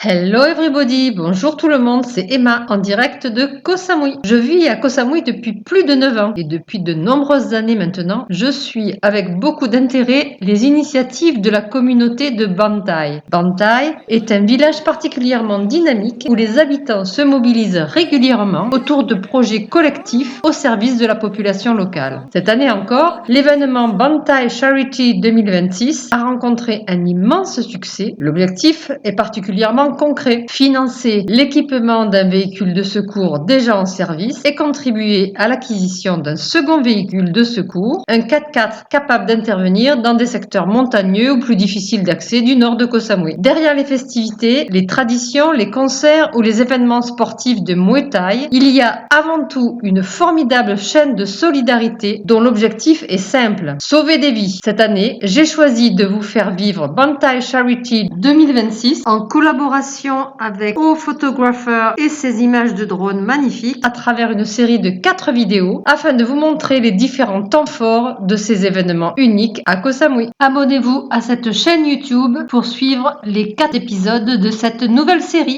Hello everybody, bonjour tout le monde, c'est Emma en direct de Koh Samui. Je vis à Koh Samui depuis plus de 9 ans et depuis de nombreuses années maintenant, je suis avec beaucoup d'intérêt les initiatives de la communauté de Bantai. Bantai est un village particulièrement dynamique où les habitants se mobilisent régulièrement autour de projets collectifs au service de la population locale. Cette année encore, l'événement Bantai Charity 2026 a rencontré un immense succès. L'objectif est particulièrement concret, financer l'équipement d'un véhicule de secours déjà en service et contribuer à l'acquisition d'un second véhicule de secours, un 4x4 capable d'intervenir dans des secteurs montagneux ou plus difficiles d'accès du nord de Koh Samui. Derrière les festivités, les traditions, les concerts ou les événements sportifs de Muay Thai, il y a avant tout une formidable chaîne de solidarité dont l'objectif est simple, sauver des vies. Cette année, j'ai choisi de vous faire vivre Bantai Charity 2026 en collaboration avec O Photographer et ses images de drone magnifiques à travers une série de 4 vidéos afin de vous montrer les différents temps forts de ces événements uniques à Koh Samui. Abonnez-vous à cette chaîne YouTube pour suivre les 4 épisodes de cette nouvelle série.